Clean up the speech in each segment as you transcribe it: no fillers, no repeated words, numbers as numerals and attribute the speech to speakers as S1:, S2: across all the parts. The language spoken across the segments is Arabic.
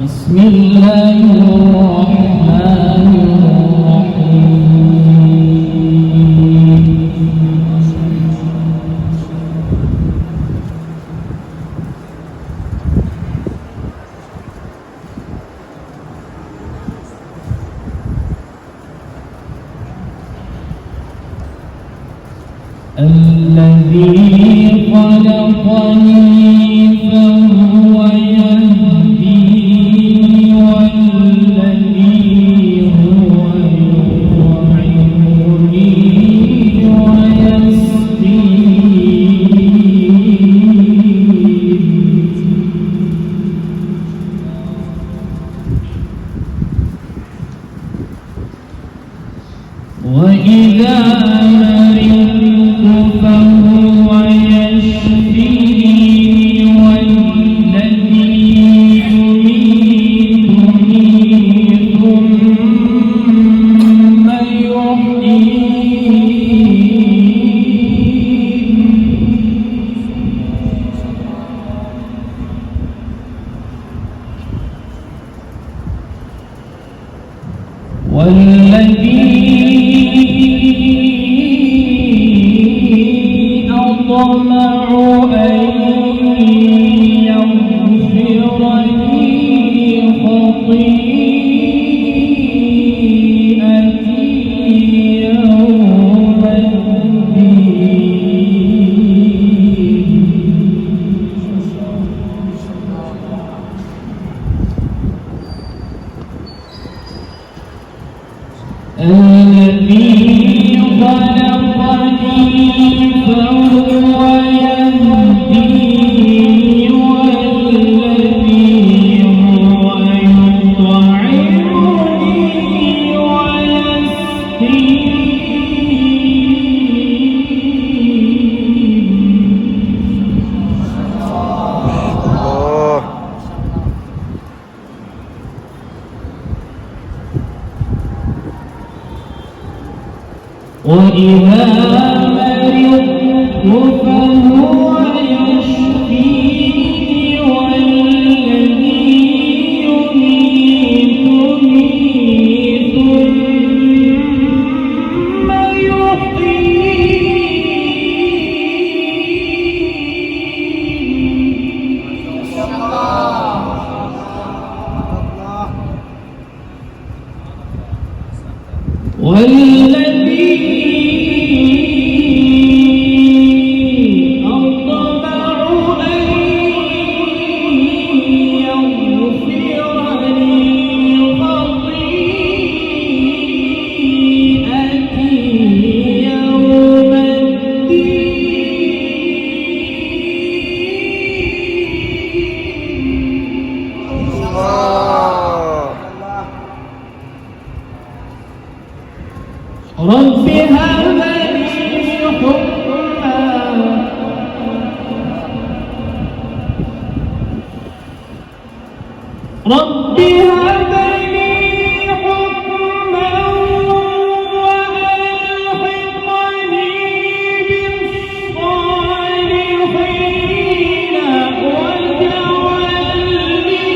S1: بسم الله الرحمن الرحيم الذي خلقني فهو يهديني والذي هو يطعمني ويسقين وإذا فهو يشفيني والذي يميتني ثم يحيين والذي أطمع أن يغفر لي خطيئتي يوم الدين الذي خلقني فهو يهديني والذي هو يطعمني وإذا مرضت فهو يشفيني والذي يميتني ثم يحيين والذي رب هب لي حكما رب هب لي حكما وألحقني بالصالحين واجعل لي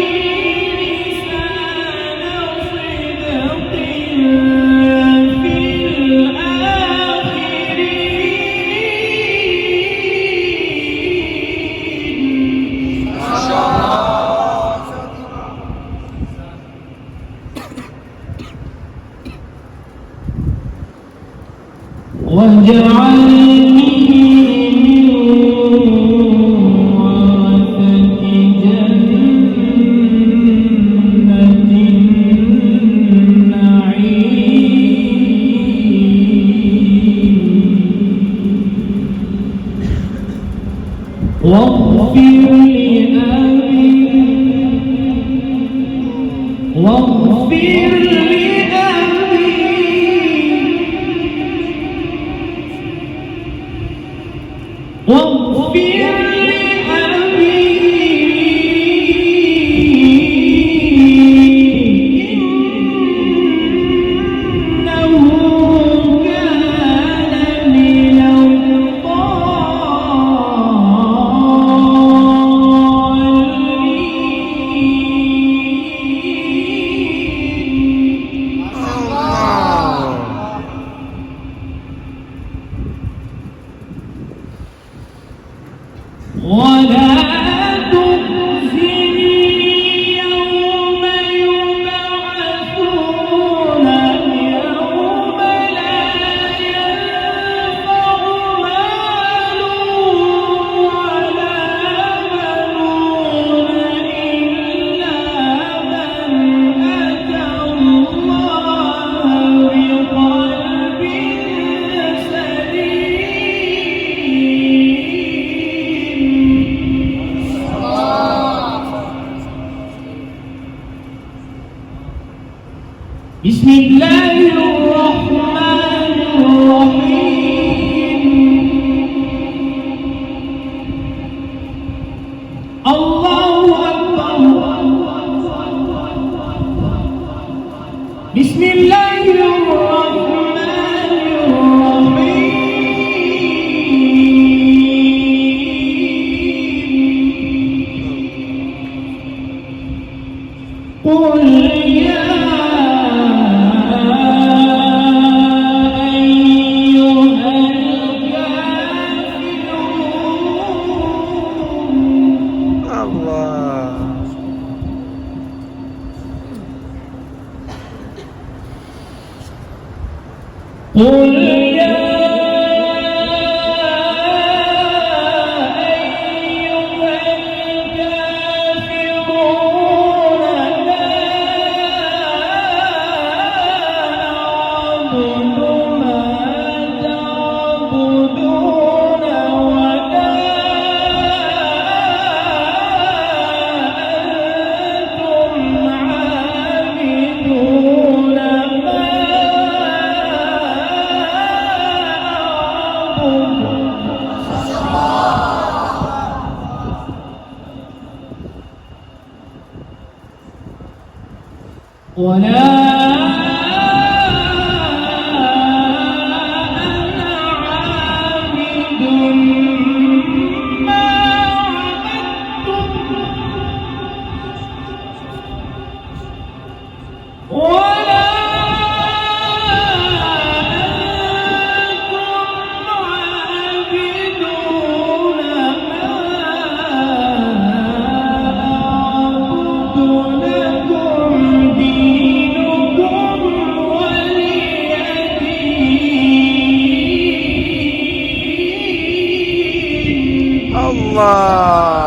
S1: لسان صدق واجعلني من ورثة جنة النعيم واغفر بسم الله الرحمن الرحيم. الله أكبر. بسم الله الرحمن الرحيم. قل يا قل يا أيها الكافرون لا أعبد ما تعبدون ولا أنتم عابدون ولا أنا عابد ما عبدتم ولا أنتم عابدون ما أعبد لكم دينكم ولي دين.
S2: الله